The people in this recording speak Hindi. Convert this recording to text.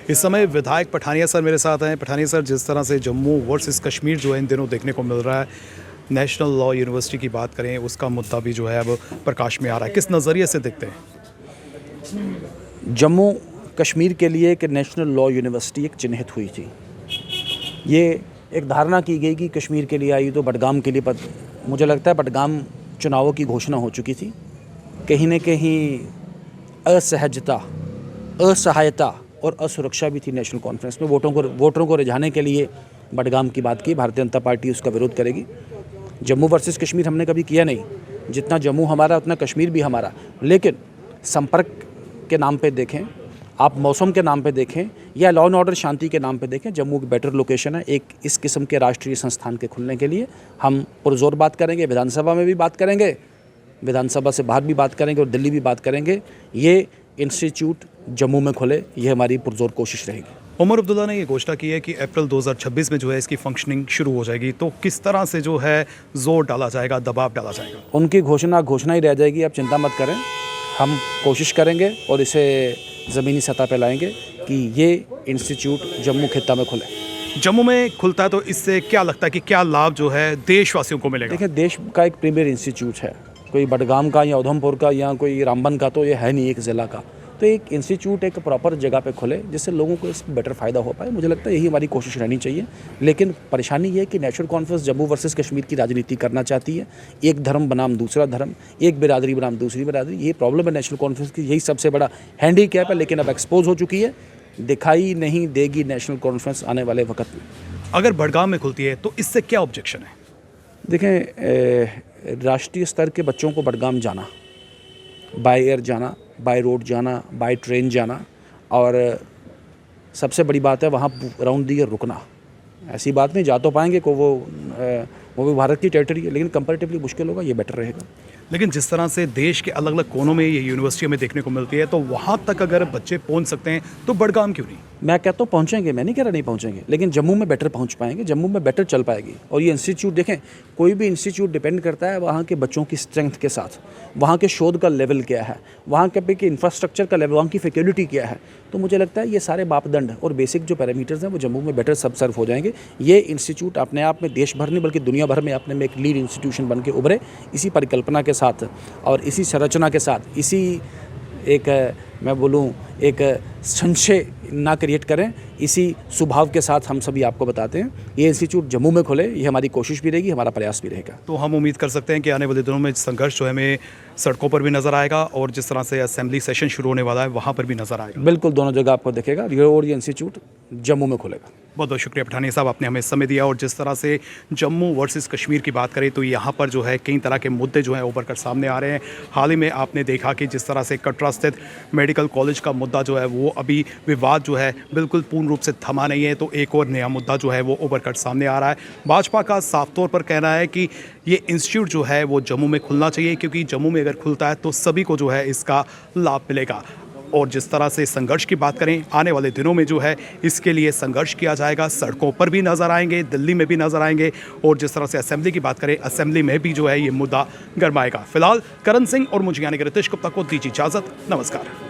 इस समय विधायक पठानिया सर मेरे साथ हैं। पठानिया सर, जिस तरह से जम्मू वर्सेस कश्मीर जो है इन दिनों देखने को मिल रहा है, नेशनल लॉ यूनिवर्सिटी की बात करें, उसका मुद्दा भी जो है अब प्रकाश में आ रहा है, किस नज़रिए से देखते हैं? जम्मू कश्मीर के लिए एक नेशनल लॉ यूनिवर्सिटी एक चिन्हित हुई थी। ये एक धारणा की गई कि कश्मीर के लिए आई तो बडगाम के लिए, पर मुझे लगता है बडगाम चुनावों की घोषणा हो चुकी थी। कहीं न कहीं असहजता, असहायता और असुरक्षा भी थी नेशनल कॉन्फ्रेंस में। वोटरों को रिझाने के लिए बडगाम की बात की। भारतीय जनता पार्टी उसका विरोध करेगी। जम्मू वर्सेस कश्मीर हमने कभी किया नहीं। जितना जम्मू हमारा उतना कश्मीर भी हमारा। लेकिन संपर्क के नाम पे देखें, आप मौसम के नाम पे देखें या लॉ एंड ऑर्डर शांति के नाम पे देखें, जम्मू की बेटर लोकेशन है एक इस किस्म के राष्ट्रीय संस्थान के खुलने के लिए। हम पुरजोर बात करेंगे, विधानसभा में भी बात करेंगे, विधानसभा से बाहर भी बात करेंगे और दिल्ली भी बात करेंगे। ये इंस्टीट्यूट जम्मू में खुले, ये हमारी पुरजोर कोशिश रहेगी। उमर अब्दुल्ला ने ये घोषणा की है कि अप्रैल 2026 में जो है इसकी फंक्शनिंग शुरू हो जाएगी, तो किस तरह से जो है जोर डाला जाएगा, दबाव डाला जाएगा? उनकी घोषणा ही रह जाएगी। आप चिंता मत करें, हम कोशिश करेंगे और इसे ज़मीनी सतह पर लाएंगे कि ये इंस्टीट्यूट जम्मू खित्ता में खुले। जम्मू में खुलता है तो इससे क्या लगता है कि क्या लाभ जो है देशवासियों को मिलेगा? देखिए, देश का एक प्रीमियर इंस्टीट्यूट है, कोई बडगाम का या उधमपुर का या कोई रामबन का तो ये है नहीं, एक ज़िला का। तो एक इंस्टीट्यूट एक प्रॉपर जगह पे खुले जिससे लोगों को इसमें बेटर फ़ायदा हो पाए। मुझे लगता है यही हमारी कोशिश रहनी चाहिए। लेकिन परेशानी ये है कि national conference Jammu versus Kashmir की राजनीति करना चाहती है। एक धर्म बनाम दूसरा धर्म, एक बिरादरी बनाम दूसरी बिरादरी। ये प्रॉब्लम है नेशनल कॉन्फ्रेंस की, यही सबसे बड़ा हैंडीकैप है। लेकिन अब एक्सपोज हो चुकी है, दिखाई नहीं देगी नेशनल कॉन्फ्रेंस आने वाले वक्त में। अगर बडगाम में खुलती है तो इससे क्या ऑब्जेक्शन है? देखें, राष्ट्रीय स्तर के बच्चों को बडगाम जाना, बाय एयर जाना, बाय रोड जाना, बाय ट्रेन जाना, और सबसे बड़ी बात है वहाँ राउंड द ईयर रुकना। ऐसी बात नहीं, जा तो पाएंगे को वो भी भारत की टेरिटरी है, लेकिन कंपैरेटिवली मुश्किल होगा, ये बेटर रहेगा। लेकिन जिस तरह से देश के अलग अलग कोनों में ये यूनिवर्सिटी हमें देखने को मिलती है, तो वहाँ तक अगर बच्चे पहुँच सकते हैं तो बडगाम क्यों नहीं? मैं कहता हूँ पहुँचेंगे, मैं नहीं कह रहा नहीं पहुँचेंगे, लेकिन जम्मू में बेटर पहुँच पाएंगे, जम्मू में बेटर चल पाएगी। और ये इंस्टीट्यूट देखें, कोई भी इंस्टीट्यूट डिपेंड करता है वहाँ के बच्चों की स्ट्रेंथ के साथ, वहाँ के शोध का लेवल क्या है, वहाँ के इंफ्रास्ट्रक्चर का लेवल, वहाँ की फैकल्टी क्या है। तो मुझे लगता है ये सारे मापदंड और बेसिक जो पैरामीटर्स हैं वो जम्मू में बेटर सर्व हो जाएंगे। ये इंस्टीट्यूट अपने आप में देश भर नहीं बल्कि दुनिया भर में अपने में एक लीड इंस्टीट्यूशन बन के उभरे। इसी परिकल्पना के साथ और इसी संरचना के साथ, इसी एक मैं बोलूँ एक संशय ना क्रिएट करें, इसी स्वभाव के साथ हम सभी आपको बताते हैं ये इंस्टीट्यूट जम्मू में खुले। ये हमारी कोशिश भी रहेगी, हमारा प्रयास भी रहेगा। तो हम उम्मीद कर सकते हैं कि आने वाले दिनों में संघर्ष जो है हमें सड़कों पर भी नजर आएगा और जिस तरह से असेंबली सेशन शुरू होने वाला है वहाँ पर भी नजर आएगा। बिल्कुल, दोनों जगह आपको दिखेगा और ये इंस्टीट्यूट जम्मू में खुलेगा। बहुत बहुत शुक्रिया पठानिया साहब, आपने हमें समय दिया। और जिस तरह से जम्मू वर्सेस कश्मीर की बात करें तो यहाँ पर जो है कई तरह के मुद्दे जो हैं उभर कर सामने आ रहे हैं। हाल ही में आपने देखा कि जिस तरह से कटरा स्थित मेडिकल कॉलेज का मुद्दा जो है वो अभी विवाद जो है बिल्कुल पूर्ण रूप से थमा नहीं है, तो एक और नया मुद्दा जो है वो उभर कर सामने आ रहा है। भाजपा का साफ तौर पर कहना है कि ये इंस्टीट्यूट जो है वो जम्मू में खुलना चाहिए, क्योंकि जम्मू में अगर खुलता है तो सभी को जो है इसका लाभ मिलेगा। और जिस तरह से संघर्ष की बात करें, आने वाले दिनों में जो है इसके लिए संघर्ष किया जाएगा, सड़कों पर भी नजर आएंगे, दिल्ली में भी नजर आएंगे। और जिस तरह से असेंबली की बात करें, असेंबली में भी जो है ये मुद्दा गरमाएगा। फिलहाल करण सिंह और मुझे यानी कि रितेश गुप्ता को दीजिए इजाजत। नमस्कार।